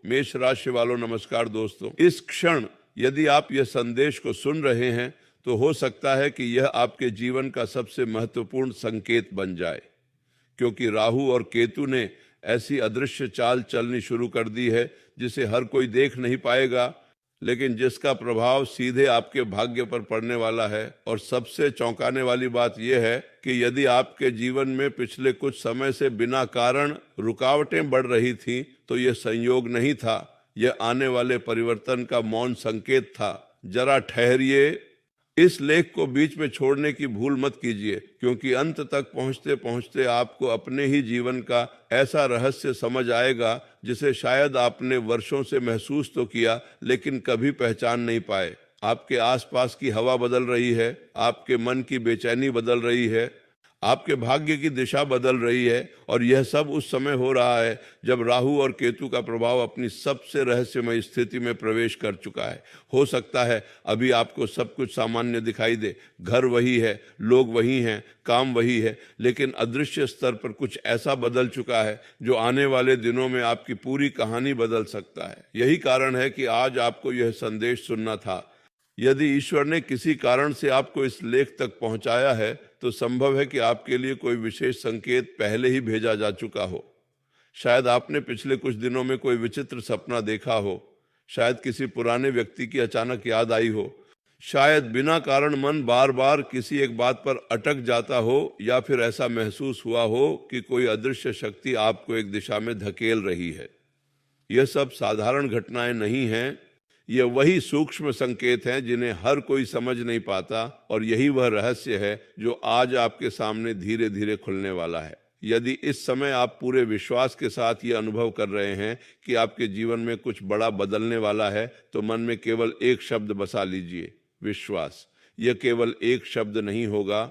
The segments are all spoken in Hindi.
मेष राशि वालों नमस्कार दोस्तों। इस क्षण यदि आप यह संदेश को सुन रहे हैं तो हो सकता है कि यह आपके जीवन का सबसे महत्वपूर्ण संकेत बन जाए, क्योंकि राहु और केतु ने ऐसी अदृश्य चाल चलनी शुरू कर दी है जिसे हर कोई देख नहीं पाएगा, लेकिन जिसका प्रभाव सीधे आपके भाग्य पर पड़ने वाला है। और सबसे चौंकाने वाली बात यह है कि यदि आपके जीवन में पिछले कुछ समय से बिना कारण रुकावटें बढ़ रही थीं, तो यह संयोग नहीं था, यह आने वाले परिवर्तन का मौन संकेत था। जरा ठहरिए, इस लेख को बीच में छोड़ने की भूल मत कीजिए, क्योंकि अंत तक पहुंचते पहुंचते आपको अपने ही जीवन का ऐसा रहस्य समझ आएगा जिसे शायद आपने वर्षों से महसूस तो किया लेकिन कभी पहचान नहीं पाए। आपके आसपास की हवा बदल रही है, आपके मन की बेचैनी बदल रही है, आपके भाग्य की दिशा बदल रही है, और यह सब उस समय हो रहा है जब राहु और केतु का प्रभाव अपनी सबसे रहस्यमय स्थिति में प्रवेश कर चुका है। हो सकता है अभी आपको सब कुछ सामान्य दिखाई दे, घर वही है, लोग वही हैं, काम वही है, लेकिन अदृश्य स्तर पर कुछ ऐसा बदल चुका है जो आने वाले दिनों में आपकी पूरी कहानी बदल सकता है। यही कारण है कि आज आपको यह संदेश सुनना था। यदि ईश्वर ने किसी कारण से आपको इस लेख तक पहुंचाया है तो संभव है कि आपके लिए कोई विशेष संकेत पहले ही भेजा जा चुका हो। शायद आपने पिछले कुछ दिनों में कोई विचित्र सपना देखा हो, शायद किसी पुराने व्यक्ति की अचानक याद आई हो, शायद बिना कारण मन बार बार किसी एक बात पर अटक जाता हो, या फिर ऐसा महसूस हुआ हो कि कोई अदृश्य शक्ति आपको एक दिशा में धकेल रही है। यह सब साधारण घटनाएं नहीं हैं, ये वही सूक्ष्म संकेत हैं जिन्हें हर कोई समझ नहीं पाता, और यही वह रहस्य है जो आज आपके सामने धीरे धीरे खुलने वाला है। यदि इस समय आप पूरे विश्वास के साथ ये अनुभव कर रहे हैं कि आपके जीवन में कुछ बड़ा बदलने वाला है, तो मन में केवल एक शब्द बसा लीजिए, विश्वास। यह केवल एक शब्द नहीं होगा,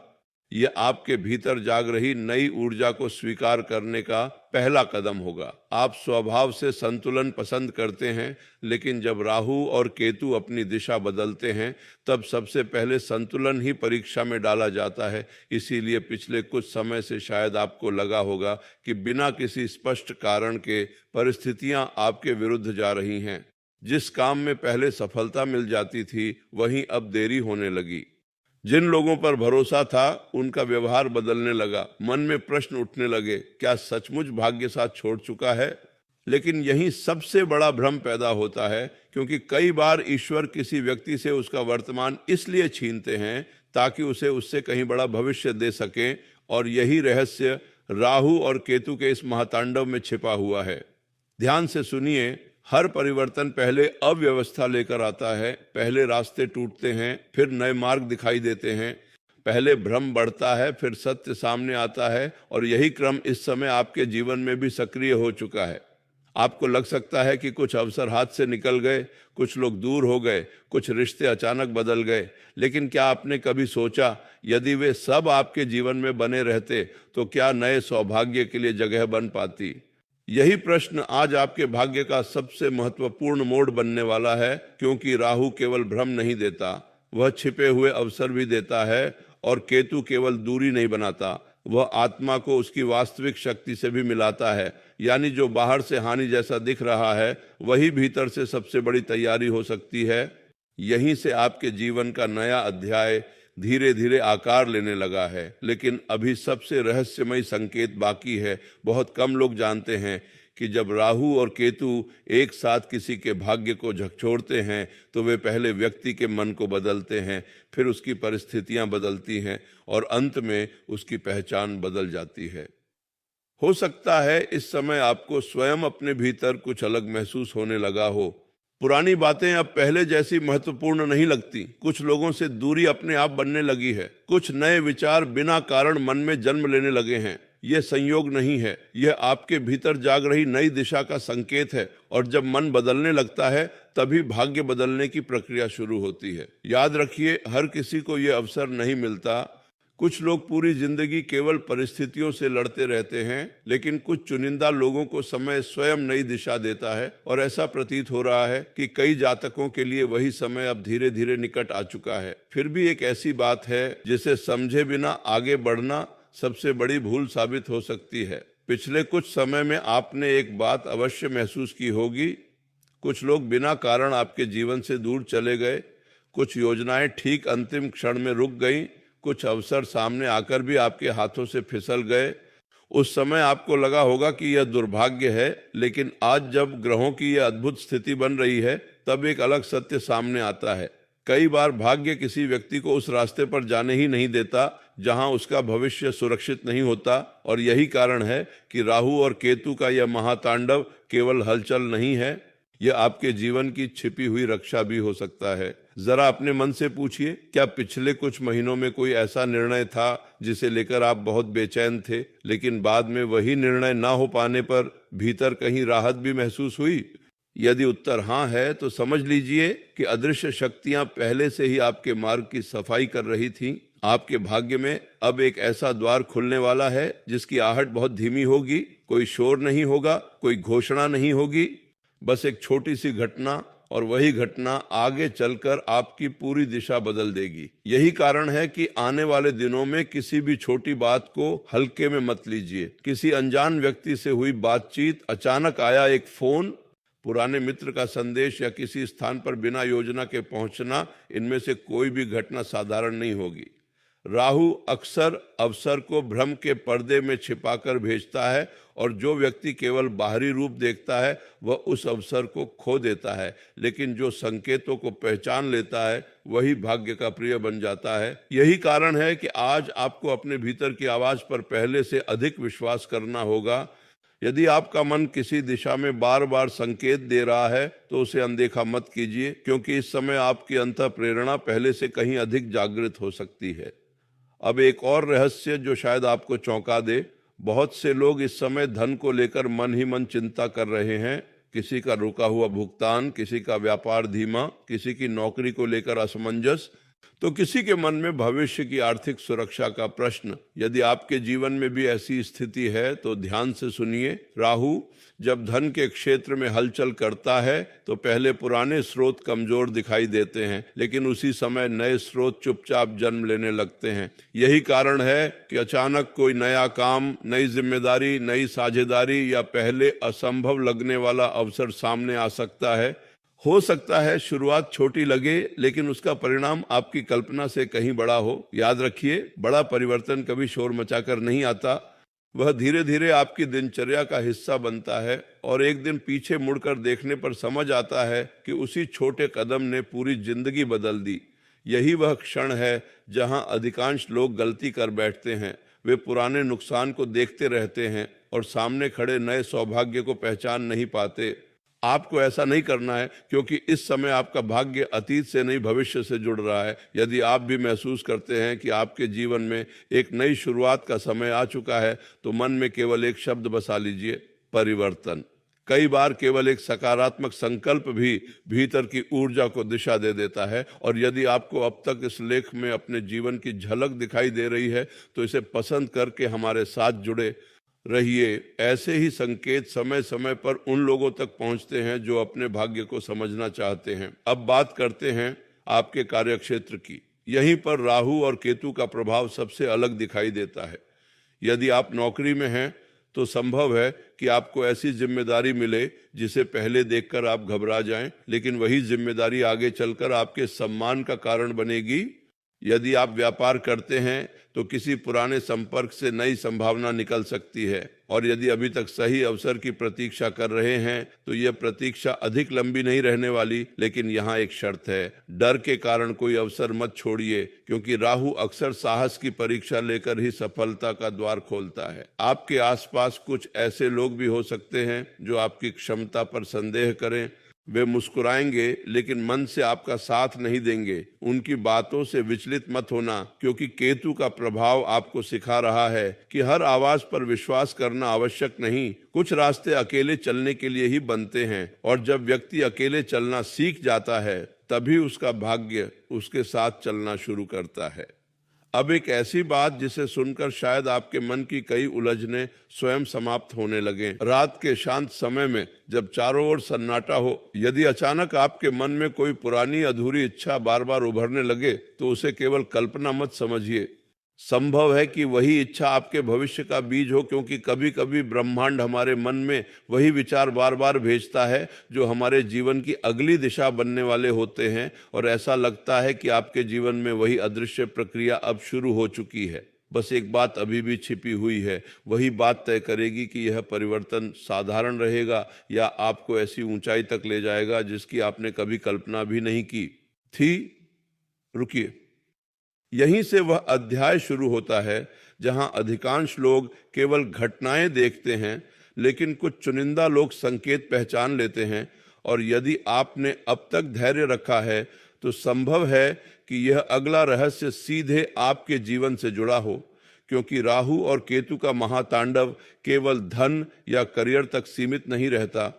यह आपके भीतर जाग रही नई ऊर्जा को स्वीकार करने का पहला कदम होगा। आप स्वभाव से संतुलन पसंद करते हैं, लेकिन जब राहु और केतु अपनी दिशा बदलते हैं तब सबसे पहले संतुलन ही परीक्षा में डाला जाता है। इसीलिए पिछले कुछ समय से शायद आपको लगा होगा कि बिना किसी स्पष्ट कारण के परिस्थितियां आपके विरुद्ध जा रही हैं। जिस काम में पहले सफलता मिल जाती थी, वहीं अब देरी होने लगी। जिन लोगों पर भरोसा था उनका व्यवहार बदलने लगा। मन में प्रश्न उठने लगे, क्या सचमुच भाग्य साथ छोड़ चुका है? लेकिन यही सबसे बड़ा भ्रम पैदा होता है, क्योंकि कई बार ईश्वर किसी व्यक्ति से उसका वर्तमान इसलिए छीनते हैं ताकि उसे उससे कहीं बड़ा भविष्य दे सकें, और यही रहस्य राहु और केतु के इस महातांडव में छिपा हुआ है। ध्यान से सुनिए, हर परिवर्तन पहले अव्यवस्था लेकर आता है। पहले रास्ते टूटते हैं, फिर नए मार्ग दिखाई देते हैं। पहले भ्रम बढ़ता है, फिर सत्य सामने आता है, और यही क्रम इस समय आपके जीवन में भी सक्रिय हो चुका है। आपको लग सकता है कि कुछ अवसर हाथ से निकल गए, कुछ लोग दूर हो गए, कुछ रिश्ते अचानक बदल गए, लेकिन क्या आपने कभी सोचा, यदि वे सब आपके जीवन में बने रहते तो क्या नए सौभाग्य के लिए जगह बन पाती? यही प्रश्न आज आपके भाग्य का सबसे महत्वपूर्ण मोड़ बनने वाला है, क्योंकि राहु केवल भ्रम नहीं देता, वह छिपे हुए अवसर भी देता है, और केतु केवल दूरी नहीं बनाता, वह आत्मा को उसकी वास्तविक शक्ति से भी मिलाता है। यानी जो बाहर से हानि जैसा दिख रहा है, वही भीतर से सबसे बड़ी तैयारी हो सकती है। यहीं से आपके जीवन का नया अध्याय धीरे धीरे आकार लेने लगा है। लेकिन अभी सबसे रहस्यमय संकेत बाकी है। बहुत कम लोग जानते हैं कि जब राहु और केतु एक साथ किसी के भाग्य को झकझोरते हैं तो वे पहले व्यक्ति के मन को बदलते हैं, फिर उसकी परिस्थितियां बदलती हैं, और अंत में उसकी पहचान बदल जाती है। हो सकता है इस समय आपको स्वयं अपने भीतर कुछ अलग महसूस होने लगा हो। पुरानी बातें अब पहले जैसी महत्वपूर्ण नहीं लगती। कुछ लोगों से दूरी अपने आप बनने लगी है। कुछ नए विचार बिना कारण मन में जन्म लेने लगे हैं। यह संयोग नहीं है, यह आपके भीतर जाग रही नई दिशा का संकेत है, और जब मन बदलने लगता है तभी भाग्य बदलने की प्रक्रिया शुरू होती है। याद रखिए, हर किसी को यह अवसर नहीं मिलता। कुछ लोग पूरी जिंदगी केवल परिस्थितियों से लड़ते रहते हैं, लेकिन कुछ चुनिंदा लोगों को समय स्वयं नई दिशा देता है, और ऐसा प्रतीत हो रहा है कि कई जातकों के लिए वही समय अब धीरे धीरे निकट आ चुका है। फिर भी एक ऐसी बात है जिसे समझे बिना आगे बढ़ना सबसे बड़ी भूल साबित हो सकती है। पिछले कुछ समय में आपने एक बात अवश्य महसूस की होगी, कुछ लोग बिना कारण आपके जीवन से दूर चले गए, कुछ योजनाएं ठीक अंतिम क्षण में रुक गईं, कुछ अवसर सामने आकर भी आपके हाथों से फिसल गए। उस समय आपको लगा होगा कि यह दुर्भाग्य है, लेकिन आज जब ग्रहों की यह अद्भुत स्थिति बन रही है तब एक अलग सत्य सामने आता है। कई बार भाग्य किसी व्यक्ति को उस रास्ते पर जाने ही नहीं देता जहां उसका भविष्य सुरक्षित नहीं होता, और यही कारण है कि राहु और केतु का यह महातांडव केवल हलचल नहीं है, यह आपके जीवन की छिपी हुई रक्षा भी हो सकता है। जरा अपने मन से पूछिए, क्या पिछले कुछ महीनों में कोई ऐसा निर्णय था जिसे लेकर आप बहुत बेचैन थे, लेकिन बाद में वही निर्णय ना हो पाने पर भीतर कहीं राहत भी महसूस हुई? यदि उत्तर हाँ है तो समझ लीजिए कि अदृश्य शक्तियां पहले से ही आपके मार्ग की सफाई कर रही थीं। आपके भाग्य में अब एक ऐसा द्वार खुलने वाला है जिसकी आहट बहुत धीमी होगी, कोई शोर नहीं होगा, कोई घोषणा नहीं होगी, बस एक छोटी सी घटना, और वही घटना आगे चलकर आपकी पूरी दिशा बदल देगी। यही कारण है कि आने वाले दिनों में किसी भी छोटी बात को हल्के में मत लीजिए। किसी अनजान व्यक्ति से हुई बातचीत, अचानक आया एक फोन, पुराने मित्र का संदेश या किसी स्थान पर बिना योजना के पहुंचना, इनमें से कोई भी घटना साधारण नहीं होगी। राहु अक्सर अवसर को भ्रम के पर्दे में छिपाकर भेजता है, और जो व्यक्ति केवल बाहरी रूप देखता है वह उस अवसर को खो देता है, लेकिन जो संकेतों को पहचान लेता है वही भाग्य का प्रिय बन जाता है। यही कारण है कि आज आपको अपने भीतर की आवाज पर पहले से अधिक विश्वास करना होगा। यदि आपका मन किसी दिशा में बार बार संकेत दे रहा है तो उसे अनदेखा मत कीजिए, क्योंकि इस समय आपकी अंतः प्रेरणा पहले से कहीं अधिक जागृत हो सकती है। अब एक और रहस्य जो शायद आपको चौंका दे, बहुत से लोग इस समय धन को लेकर मन ही मन चिंता कर रहे हैं। किसी का रुका हुआ भुगतान, किसी का व्यापार धीमा, किसी की नौकरी को लेकर असमंजस, तो किसी के मन में भविष्य की आर्थिक सुरक्षा का प्रश्न। यदि आपके जीवन में भी ऐसी स्थिति है तो ध्यान से सुनिए। राहु जब धन के क्षेत्र में हलचल करता है तो पहले पुराने स्रोत कमजोर दिखाई देते हैं, लेकिन उसी समय नए स्रोत चुपचाप जन्म लेने लगते हैं। यही कारण है कि अचानक कोई नया काम, नई जिम्मेदारी, नई साझेदारी या पहले असंभव लगने वाला अवसर सामने आ सकता है। हो सकता है शुरुआत छोटी लगे, लेकिन उसका परिणाम आपकी कल्पना से कहीं बड़ा हो। याद रखिए, बड़ा परिवर्तन कभी शोर मचाकर नहीं आता, वह धीरे धीरे आपकी दिनचर्या का हिस्सा बनता है, और एक दिन पीछे मुड़कर देखने पर समझ आता है कि उसी छोटे कदम ने पूरी जिंदगी बदल दी। यही वह क्षण है जहां अधिकांश लोग गलती कर बैठते हैं। वे पुराने नुकसान को देखते रहते हैं और सामने खड़े नए सौभाग्य को पहचान नहीं पाते। आपको ऐसा नहीं करना है, क्योंकि इस समय आपका भाग्य अतीत से नहीं भविष्य से जुड़ रहा है। यदि आप भी महसूस करते हैं कि आपके जीवन में एक नई शुरुआत का समय आ चुका है तो मन में केवल एक शब्द बसा लीजिए, परिवर्तन। कई बार केवल एक सकारात्मक संकल्प भी भीतर की ऊर्जा को दिशा दे देता है। और यदि आपको अब तक इस लेख में अपने जीवन की झलक दिखाई दे रही है तो इसे पसंद करके हमारे साथ जुड़े रहिए। ऐसे ही संकेत समय समय पर उन लोगों तक पहुंचते हैं जो अपने भाग्य को समझना चाहते हैं। अब बात करते हैं आपके कार्यक्षेत्र की। यहीं पर राहु और केतु का प्रभाव सबसे अलग दिखाई देता है। यदि आप नौकरी में हैं तो संभव है कि आपको ऐसी जिम्मेदारी मिले जिसे पहले देखकर आप घबरा जाएं, लेकिन वही जिम्मेदारी आगे चलकर आपके सम्मान का कारण बनेगी। यदि आप व्यापार करते हैं तो किसी पुराने संपर्क से नई संभावना निकल सकती है, और यदि अभी तक सही अवसर की प्रतीक्षा कर रहे हैं तो यह प्रतीक्षा अधिक लंबी नहीं रहने वाली। लेकिन यहाँ एक शर्त है, डर के कारण कोई अवसर मत छोड़िए, क्योंकि राहु अक्सर साहस की परीक्षा लेकर ही सफलता का द्वार खोलता है। आपके आसपास कुछ ऐसे लोग भी हो सकते हैं जो आपकी क्षमता पर संदेह करें। वे मुस्कुराएंगे लेकिन मन से आपका साथ नहीं देंगे। उनकी बातों से विचलित मत होना, क्योंकि केतु का प्रभाव आपको सिखा रहा है कि हर आवाज पर विश्वास करना आवश्यक नहीं। कुछ रास्ते अकेले चलने के लिए ही बनते हैं, और जब व्यक्ति अकेले चलना सीख जाता है तभी उसका भाग्य उसके साथ चलना शुरू करता है। अब एक ऐसी बात जिसे सुनकर शायद आपके मन की कई उलझने स्वयं समाप्त होने लगें। रात के शांत समय में जब चारों ओर सन्नाटा हो, यदि अचानक आपके मन में कोई पुरानी अधूरी इच्छा बार बार उभरने लगे तो उसे केवल कल्पना मत समझिए, संभव है कि वही इच्छा आपके भविष्य का बीज हो, क्योंकि कभी कभी ब्रह्मांड हमारे मन में वही विचार बार बार भेजता है जो हमारे जीवन की अगली दिशा बनने वाले होते हैं, और ऐसा लगता है कि आपके जीवन में वही अदृश्य प्रक्रिया अब शुरू हो चुकी है। बस एक बात अभी भी छिपी हुई है, वही बात तय करेगी कि यह परिवर्तन साधारण रहेगा या आपको ऐसी ऊंचाई तक ले जाएगा जिसकी आपने कभी कल्पना भी नहीं की थी। रुकिए, यहीं से वह अध्याय शुरू होता है जहां अधिकांश लोग केवल घटनाएं देखते हैं, लेकिन कुछ चुनिंदा लोग संकेत पहचान लेते हैं। और यदि आपने अब तक धैर्य रखा है तो संभव है कि यह अगला रहस्य सीधे आपके जीवन से जुड़ा हो, क्योंकि राहु और केतु का महातांडव केवल धन या करियर तक सीमित नहीं रहता।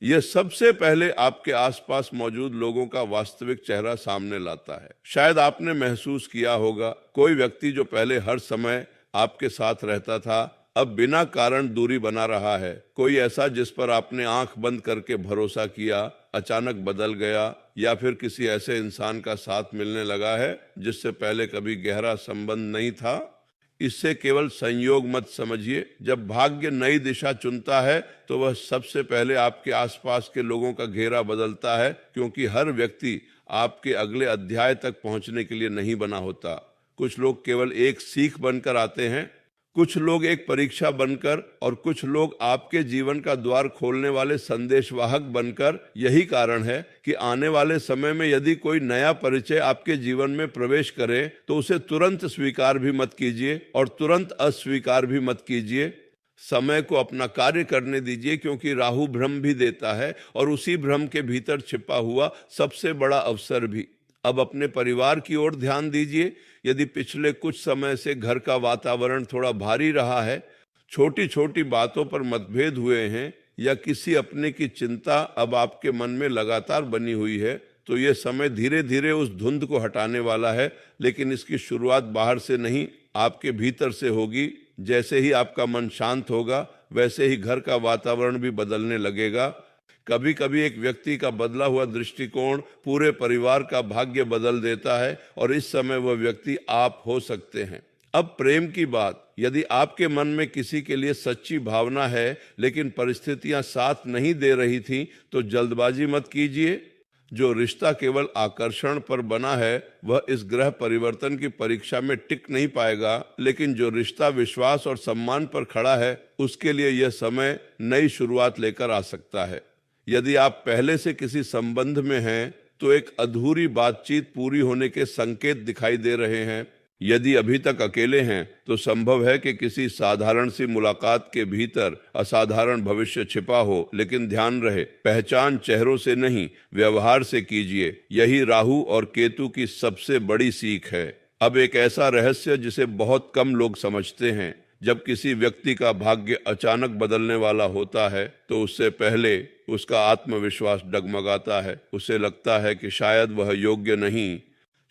यह सबसे पहले आपके आसपास मौजूद लोगों का वास्तविक चेहरा सामने लाता है। शायद आपने महसूस किया होगा, कोई व्यक्ति जो पहले हर समय आपके साथ रहता था अब बिना कारण दूरी बना रहा है। कोई ऐसा जिस पर आपने आंख बंद करके भरोसा किया अचानक बदल गया, या फिर किसी ऐसे इंसान का साथ मिलने लगा है जिससे पहले कभी गहरा संबंध नहीं था। इससे केवल संयोग मत समझिए। जब भाग्य नई दिशा चुनता है तो वह सबसे पहले आपके आसपास के लोगों का घेरा बदलता है, क्योंकि हर व्यक्ति आपके अगले अध्याय तक पहुंचने के लिए नहीं बना होता। कुछ लोग केवल एक सीख बनकर आते हैं, कुछ लोग एक परीक्षा बनकर, और कुछ लोग आपके जीवन का द्वार खोलने वाले संदेशवाहक बनकर। यही कारण है कि आने वाले समय में यदि कोई नया परिचय आपके जीवन में प्रवेश करे तो उसे तुरंत स्वीकार भी मत कीजिए और तुरंत अस्वीकार भी मत कीजिए। समय को अपना कार्य करने दीजिए, क्योंकि राहु भ्रम भी देता है और उसी भ्रम के भीतर छिपा हुआ सबसे बड़ा अवसर भी। अब अपने परिवार की ओर ध्यान दीजिए। यदि पिछले कुछ समय से घर का वातावरण थोड़ा भारी रहा है, छोटी छोटी बातों पर मतभेद हुए हैं, या किसी अपने की चिंता अब आपके मन में लगातार बनी हुई है, तो ये समय धीरे धीरे उस धुंध को हटाने वाला है। लेकिन इसकी शुरुआत बाहर से नहीं, आपके भीतर से होगी। जैसे ही आपका मन शांत होगा वैसे ही घर का वातावरण भी बदलने लगेगा। कभी कभी एक व्यक्ति का बदला हुआ दृष्टिकोण पूरे परिवार का भाग्य बदल देता है, और इस समय वह व्यक्ति आप हो सकते हैं। अब प्रेम की बात। यदि आपके मन में किसी के लिए सच्ची भावना है लेकिन परिस्थितियां साथ नहीं दे रही थी, तो जल्दबाजी मत कीजिए। जो रिश्ता केवल आकर्षण पर बना है वह इस ग्रह परिवर्तन की परीक्षा में टिक नहीं पाएगा, लेकिन जो रिश्ता विश्वास और सम्मान पर खड़ा है उसके लिए यह समय नई शुरुआत लेकर आ सकता है। यदि आप पहले से किसी संबंध में हैं तो एक अधूरी बातचीत पूरी होने के संकेत दिखाई दे रहे हैं। यदि अभी तक अकेले हैं तो संभव है कि किसी साधारण सी मुलाकात के भीतर असाधारण भविष्य छिपा हो, लेकिन ध्यान रहे, पहचान चेहरों से नहीं व्यवहार से कीजिए। यही राहु और केतु की सबसे बड़ी सीख है। अब एक ऐसा रहस्य जिसे बहुत कम लोग समझते हैं। जब किसी व्यक्ति का भाग्य अचानक बदलने वाला होता है तो उससे पहले उसका आत्मविश्वास डगमगाता है। उसे लगता है कि शायद वह योग्य नहीं,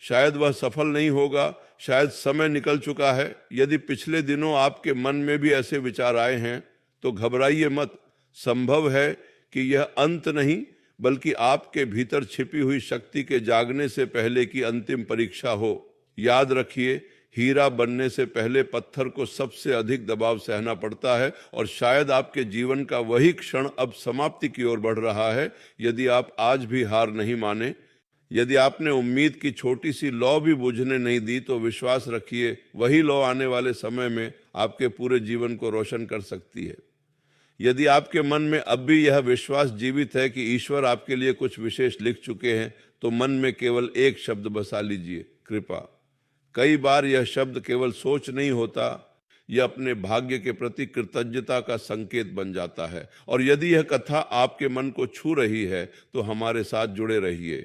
शायद वह सफल नहीं होगा, शायद समय निकल चुका है। यदि पिछले दिनों आपके मन में भी ऐसे विचार आए हैं तो घबराइए मत। संभव है कि यह अंत नहीं बल्कि आपके भीतर छिपी हुई शक्ति के जागने से पहले की अंतिम परीक्षा हो। याद रखिए, हीरा बनने से पहले पत्थर को सबसे अधिक दबाव सहना पड़ता है, और शायद आपके जीवन का वही क्षण अब समाप्ति की ओर बढ़ रहा है। यदि आप आज भी हार नहीं माने, यदि आपने उम्मीद की छोटी सी लौ भी बुझने नहीं दी, तो विश्वास रखिए वही लौ आने वाले समय में आपके पूरे जीवन को रोशन कर सकती है। यदि आपके मन में अब भी यह विश्वास जीवित है कि ईश्वर आपके लिए कुछ विशेष लिख चुके हैं, तो मन में केवल एक शब्द बसा लीजिए, कृपा। कई बार यह शब्द केवल सोच नहीं होता, यह अपने भाग्य के प्रति कृतज्ञता का संकेत बन जाता है। और यदि यह कथा आपके मन को छू रही है तो हमारे साथ जुड़े रहिए,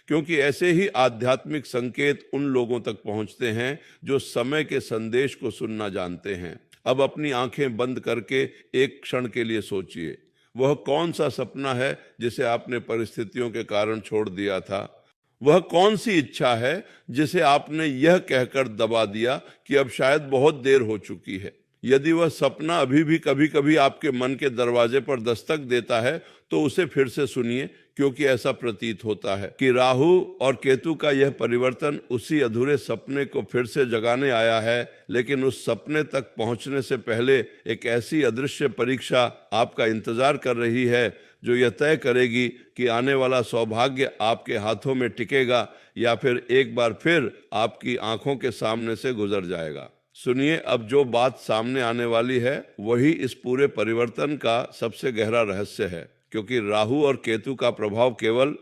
क्योंकि ऐसे ही आध्यात्मिक संकेत उन लोगों तक पहुंचते हैं जो समय के संदेश को सुनना जानते हैं। अब अपनी आंखें बंद करके एक क्षण के लिए सोचिए, वह कौन सा सपना है जिसे आपने परिस्थितियों के कारण छोड़ दिया था? वह कौन सी इच्छा है जिसे आपने यह कहकर दबा दिया कि अब शायद बहुत देर हो चुकी है? यदि वह सपना अभी भी कभी कभी आपके मन के दरवाजे पर दस्तक देता है तो उसे फिर से सुनिए, क्योंकि ऐसा प्रतीत होता है कि राहु और केतु का यह परिवर्तन उसी अधूरे सपने को फिर से जगाने आया है, लेकिन उस सपने तक पहुंचने से पहले एक ऐसी अदृश्य परीक्षा आपका इंतजार कर रही है जो यह तय करेगी कि आने वाला सौभाग्य आपके हाथों में टिकेगा या फिर एक बार फिर आपकी आंखों के सामने से गुजर जाएगा। सुनिए, अब जो बात सामने आने वाली है वही इस पूरे परिवर्तन का सबसे गहरा रहस्य है, क्योंकि राहु और केतु का प्रभाव केवल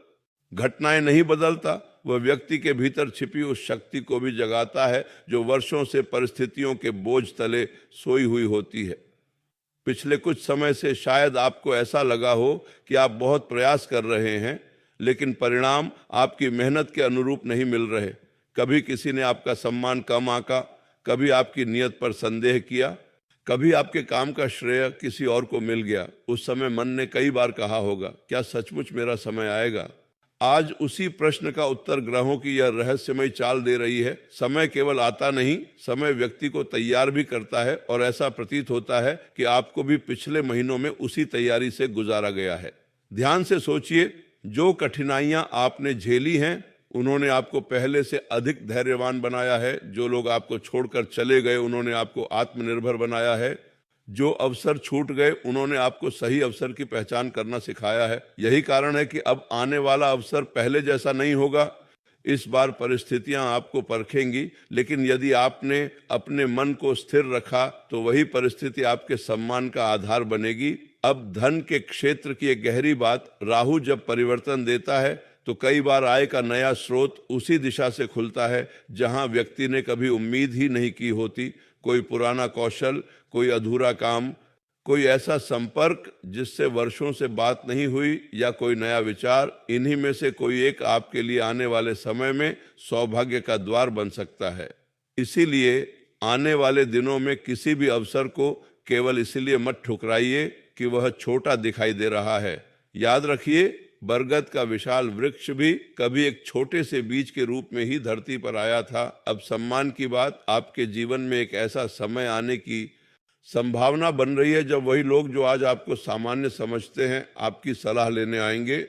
घटनाएं नहीं बदलता, वह व्यक्ति के भीतर छिपी उस शक्ति को भी जगाता है जो वर्षों से परिस्थितियों के बोझ तले सोई हुई होती है। पिछले कुछ समय से शायद आपको ऐसा लगा हो कि आप बहुत प्रयास कर रहे हैं, लेकिन परिणाम आपकी मेहनत के अनुरूप नहीं मिल रहे। कभी किसी ने आपका सम्मान कम आंका, कभी आपकी नियत पर संदेह किया, कभी आपके काम का श्रेय किसी और को मिल गया। उस समय मन ने कई बार कहा होगा, क्या सचमुच मेरा समय आएगा? आज उसी प्रश्न का उत्तर ग्रहों की यह रहस्यमय चाल दे रही है। समय केवल आता नहीं, समय व्यक्ति को तैयार भी करता है, और ऐसा प्रतीत होता है कि आपको भी पिछले महीनों में उसी तैयारी से गुजारा गया है। ध्यान से सोचिए, जो कठिनाइयां आपने झेली हैं उन्होंने आपको पहले से अधिक धैर्यवान बनाया है। जो लोग आपको छोड़कर चले गए उन्होंने आपको आत्मनिर्भर बनाया है। जो अवसर छूट गए उन्होंने आपको सही अवसर की पहचान करना सिखाया है। यही कारण है कि अब आने वाला अवसर पहले जैसा नहीं होगा। इस बार परिस्थितियां आपको परखेंगी, लेकिन यदि आपने अपने मन को स्थिर रखा तो वही परिस्थिति आपके सम्मान का आधार बनेगी। अब धन के क्षेत्र की एक गहरी बात, राहु जब परिवर्तन देता है तो कई बार आय का नया स्रोत उसी दिशा से खुलता है जहां व्यक्ति ने कभी उम्मीद ही नहीं की होती। कोई पुराना कौशल, कोई अधूरा काम, कोई ऐसा संपर्क जिससे वर्षों से बात नहीं हुई, या कोई नया विचार, इन्हीं में से कोई एक आपके लिए आने वाले समय में सौभाग्य का द्वार बन सकता है। इसीलिए आने वाले दिनों में किसी भी अवसर को केवल इसलिए मत ठुकराइए कि वह छोटा दिखाई दे रहा है। याद रखिए, बरगद का विशाल वृक्ष भी कभी एक छोटे से बीज के रूप में ही धरती पर आया था। अब सम्मान की बात, आपके जीवन में एक ऐसा समय आने की संभावना बन रही है जब वही लोग जो आज आपको सामान्य समझते हैं आपकी सलाह लेने आएंगे।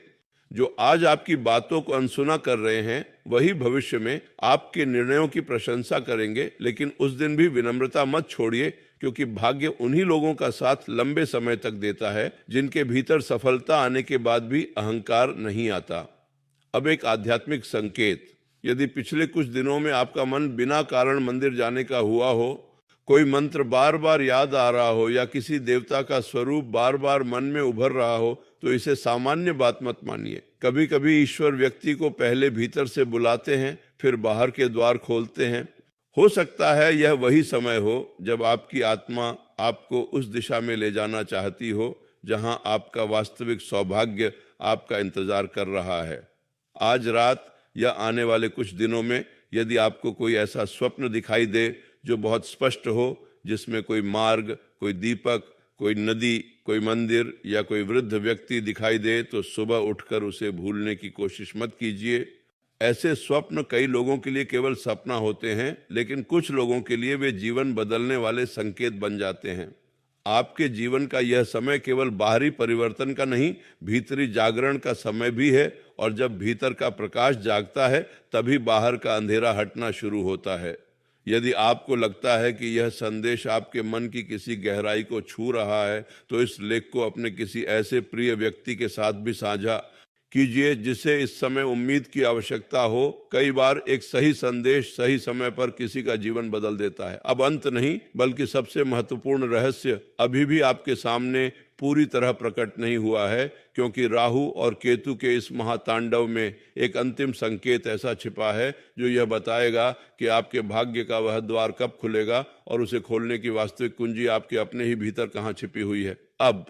जो आज आपकी बातों को अनसुना कर रहे हैं वही भविष्य में आपके निर्णयों की प्रशंसा करेंगे। लेकिन उस दिन भी विनम्रता मत छोड़िए, क्योंकि भाग्य उन्हीं लोगों का साथ लंबे समय तक देता है जिनके भीतर सफलता आने के बाद भी अहंकार नहीं आता। अब एक आध्यात्मिक संकेत, यदि पिछले कुछ दिनों में आपका मन बिना कारण मंदिर जाने का हुआ हो, कोई मंत्र बार बार याद आ रहा हो, या किसी देवता का स्वरूप बार बार मन में उभर रहा हो, तो इसे सामान्य बात मत मानिए। कभी कभी ईश्वर व्यक्ति को पहले भीतर से बुलाते हैं, फिर बाहर के द्वार खोलते हैं। हो सकता है यह वही समय हो जब आपकी आत्मा आपको उस दिशा में ले जाना चाहती हो जहां आपका वास्तविक सौभाग्य आपका इंतजार कर रहा है। आज रात या आने वाले कुछ दिनों में यदि आपको कोई ऐसा स्वप्न दिखाई दे जो बहुत स्पष्ट हो, जिसमें कोई मार्ग, कोई दीपक, कोई नदी, कोई मंदिर या कोई वृद्ध व्यक्ति दिखाई दे, तो सुबह उठकर उसे भूलने की कोशिश मत कीजिए। ऐसे स्वप्न कई लोगों के लिए केवल सपना होते हैं, लेकिन कुछ लोगों के लिए वे जीवन बदलने वाले संकेत बन जाते हैं। आपके जीवन का यह समय केवल बाहरी परिवर्तन का नहीं, भीतरी जागरण का समय भी है, और जब भीतर का प्रकाश जागता है तभी बाहर का अंधेरा हटना शुरू होता है। यदि आपको लगता है कि यह संदेश आपके मन की किसी गहराई को छू रहा है, तो इस लेख को अपने किसी ऐसे प्रिय व्यक्ति के साथ भी साझा कीजिए जिसे इस समय उम्मीद की आवश्यकता हो। कई बार एक सही संदेश सही समय पर किसी का जीवन बदल देता है। अब अंत नहीं, बल्कि सबसे महत्वपूर्ण रहस्य अभी भी आपके सामने पूरी तरह प्रकट नहीं हुआ है, क्योंकि राहु और केतु के इस महातांडव में एक अंतिम संकेत ऐसा छिपा है जो यह बताएगा कि आपके भाग्य का वह द्वार कब खुलेगा, और उसे खोलने की वास्तविक कुंजी आपके अपने ही भीतर कहाँ छिपी हुई है। अब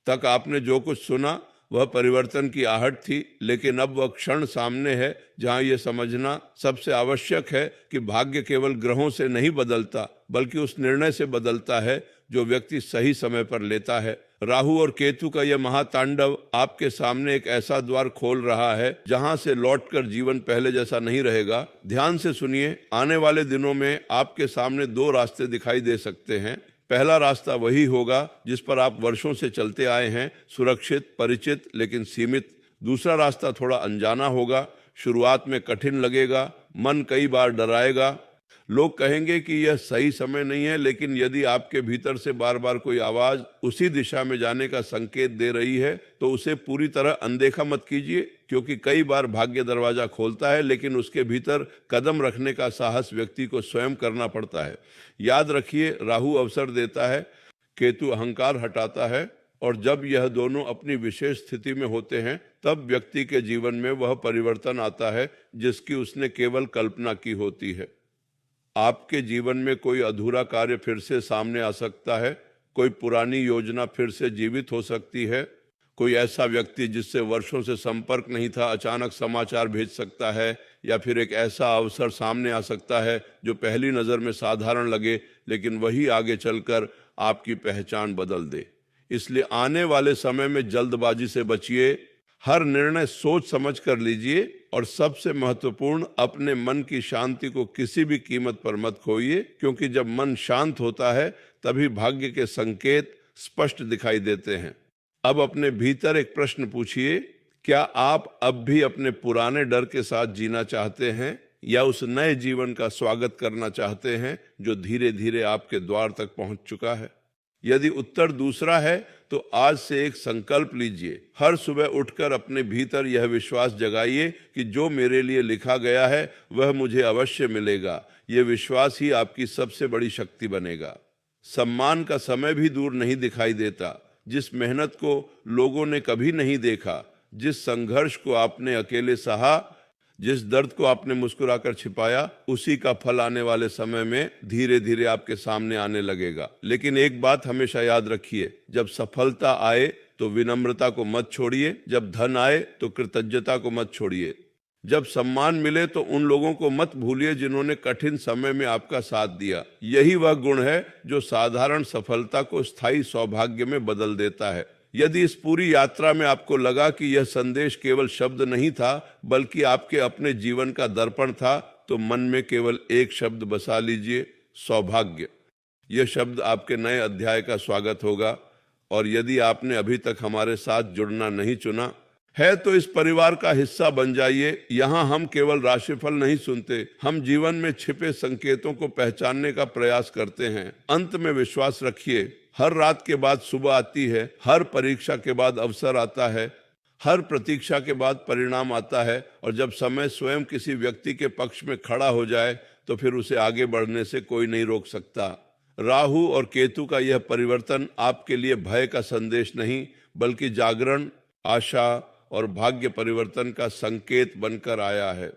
तक आपने जो कुछ सुना वह परिवर्तन की आहट थी, लेकिन अब वह क्षण सामने है जहां यह समझना सबसे आवश्यक है कि भाग्य केवल ग्रहों से नहीं बदलता, बल्कि उस निर्णय से बदलता है जो व्यक्ति सही समय पर लेता है। राहु और केतु का यह महातांडव आपके सामने एक ऐसा द्वार खोल रहा है जहां से लौटकर जीवन पहले जैसा नहीं रहेगा। ध्यान से सुनिए, आने वाले दिनों में आपके सामने दो रास्ते दिखाई दे सकते हैं। पहला रास्ता वही होगा जिस पर आप वर्षों से चलते आए हैं, सुरक्षित, परिचित लेकिन सीमित। दूसरा रास्ता थोड़ा अनजाना होगा, शुरुआत में कठिन लगेगा, मन कई बार डराएगा, लोग कहेंगे कि यह सही समय नहीं है, लेकिन यदि आपके भीतर से बार बार कोई आवाज उसी दिशा में जाने का संकेत दे रही है तो उसे पूरी तरह अनदेखा मत कीजिए, क्योंकि कई बार भाग्य दरवाजा खोलता है लेकिन उसके भीतर कदम रखने का साहस व्यक्ति को स्वयं करना पड़ता है। याद रखिए, राहु अवसर देता है, केतु अहंकार हटाता है, और जब यह दोनों अपनी विशेष स्थिति में होते हैं तब व्यक्ति के जीवन में वह परिवर्तन आता है जिसकी उसने केवल कल्पना की होती है। आपके जीवन में कोई अधूरा कार्य फिर से सामने आ सकता है, कोई पुरानी योजना फिर से जीवित हो सकती है, कोई ऐसा व्यक्ति जिससे वर्षों से संपर्क नहीं था अचानक समाचार भेज सकता है, या फिर एक ऐसा अवसर सामने आ सकता है जो पहली नज़र में साधारण लगे लेकिन वही आगे चलकर आपकी पहचान बदल दे। इसलिए आने वाले समय में जल्दबाजी से बचिए, हर निर्णय सोच समझ कर लीजिए, और सबसे महत्वपूर्ण, अपने मन की शांति को किसी भी कीमत पर मत खोइए, क्योंकि जब मन शांत होता है तभी भाग्य के संकेत स्पष्ट दिखाई देते हैं। अब अपने भीतर एक प्रश्न पूछिए, क्या आप अब भी अपने पुराने डर के साथ जीना चाहते हैं या उस नए जीवन का स्वागत करना चाहते हैं जो धीरे धीरे आपके द्वार तक पहुंच चुका है? यदि उत्तर दूसरा है तो आज से एक संकल्प लीजिए, हर सुबह उठकर अपने भीतर यह विश्वास जगाइए कि जो मेरे लिए लिखा गया है वह मुझे अवश्य मिलेगा। यह विश्वास ही आपकी सबसे बड़ी शक्ति बनेगा। सम्मान का समय भी दूर नहीं दिखाई देता। जिस मेहनत को लोगों ने कभी नहीं देखा, जिस संघर्ष को आपने अकेले सहा, जिस दर्द को आपने मुस्कुराकर छिपाया, उसी का फल आने वाले समय में धीरे धीरे आपके सामने आने लगेगा। लेकिन एक बात हमेशा याद रखिए, जब सफलता आए तो विनम्रता को मत छोड़िए, जब धन आए तो कृतज्ञता को मत छोड़िए, जब सम्मान मिले तो उन लोगों को मत भूलिए जिन्होंने कठिन समय में आपका साथ दिया। यही वह गुण है जो साधारण सफलता को स्थायी सौभाग्य में बदल देता है। यदि इस पूरी यात्रा में आपको लगा कि यह संदेश केवल शब्द नहीं था बल्कि आपके अपने जीवन का दर्पण था, तो मन में केवल एक शब्द बसा लीजिए, सौभाग्य। यह शब्द आपके नए अध्याय का स्वागत होगा। और यदि आपने अभी तक हमारे साथ जुड़ना नहीं चुना है तो इस परिवार का हिस्सा बन जाइए। यहाँ हम केवल राशिफल नहीं सुनते, हम जीवन में छिपे संकेतों को पहचानने का प्रयास करते हैं। अंत में विश्वास रखिए, हर रात के बाद सुबह आती है, हर परीक्षा के बाद अवसर आता है, हर प्रतीक्षा के बाद परिणाम आता है, और जब समय स्वयं किसी व्यक्ति के पक्ष में खड़ा हो जाए तो फिर उसे आगे बढ़ने से कोई नहीं रोक सकता। राहु और केतु का यह परिवर्तन आपके लिए भय का संदेश नहीं बल्कि जागरण, आशा और भाग्य परिवर्तन का संकेत बनकर आया है।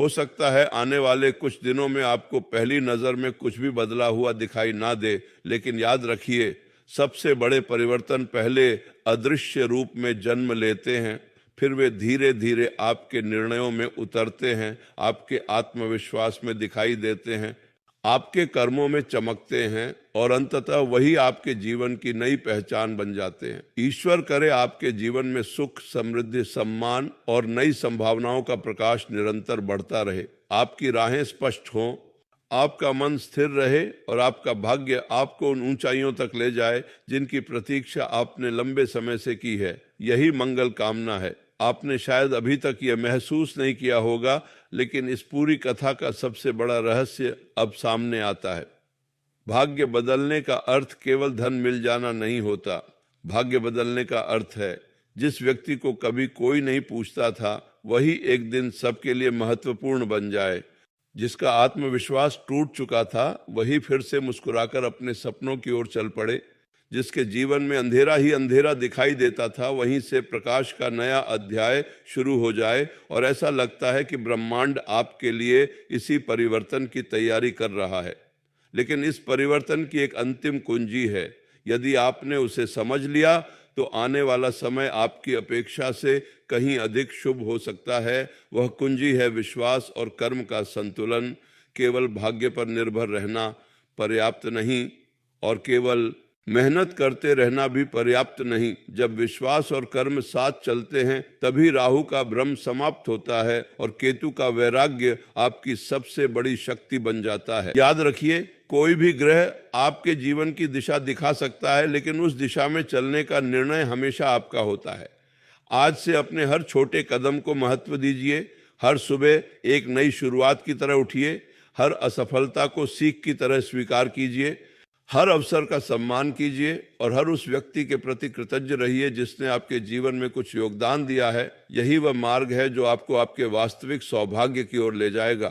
हो सकता है आने वाले कुछ दिनों में आपको पहली नजर में कुछ भी बदला हुआ दिखाई ना दे, लेकिन याद रखिए, सबसे बड़े परिवर्तन पहले अदृश्य रूप में जन्म लेते हैं, फिर वे धीरे धीरे आपके निर्णयों में उतरते हैं, आपके आत्मविश्वास में दिखाई देते हैं, आपके कर्मों में चमकते हैं, और अंततः वही आपके जीवन की नई पहचान बन जाते हैं। ईश्वर करे आपके जीवन में सुख, समृद्धि, सम्मान और नई संभावनाओं का प्रकाश निरंतर बढ़ता रहे। आपकी राहें स्पष्ट हों, आपका मन स्थिर रहे और आपका भाग्य आपको उन ऊंचाइयों तक ले जाए जिनकी प्रतीक्षा आपने लंबे समय से की है। यही मंगल कामना है। आपने शायद अभी तक यह महसूस नहीं किया होगा, लेकिन इस पूरी कथा का सबसे बड़ा रहस्य अब सामने आता है। भाग्य बदलने का अर्थ केवल धन मिल जाना नहीं होता। भाग्य बदलने का अर्थ है जिस व्यक्ति को कभी कोई नहीं पूछता था वही एक दिन सबके लिए महत्वपूर्ण बन जाए। जिसका आत्मविश्वास टूट चुका था वही फिर से मुस्कुराकर अपने सपनों की ओर चल पड़े। जिसके जीवन में अंधेरा ही अंधेरा दिखाई देता था वहीं से प्रकाश का नया अध्याय शुरू हो जाए, और ऐसा लगता है कि ब्रह्मांड आपके लिए इसी परिवर्तन की तैयारी कर रहा है। लेकिन इस परिवर्तन की एक अंतिम कुंजी है। यदि आपने उसे समझ लिया तो आने वाला समय आपकी अपेक्षा से कहीं अधिक शुभ हो सकता है। वह कुंजी है विश्वास और कर्म का संतुलन। केवल भाग्य पर निर्भर रहना पर्याप्त नहीं, और केवल मेहनत करते रहना भी पर्याप्त नहीं। जब विश्वास और कर्म साथ चलते हैं तभी राहु का भ्रम समाप्त होता है और केतु का वैराग्य आपकी सबसे बड़ी शक्ति बन जाता है। याद रखिए, कोई भी ग्रह आपके जीवन की दिशा दिखा सकता है, लेकिन उस दिशा में चलने का निर्णय हमेशा आपका होता है। आज से अपने हर छोटे कदम को महत्व दीजिए। हर सुबह एक नई शुरुआत की तरह उठिए। हर असफलता को सीख की तरह स्वीकार कीजिए। हर अवसर का सम्मान कीजिए और हर उस व्यक्ति के प्रति कृतज्ञ रहिए जिसने आपके जीवन में कुछ योगदान दिया है। यही वह मार्ग है जो आपको आपके वास्तविक सौभाग्य की ओर ले जाएगा।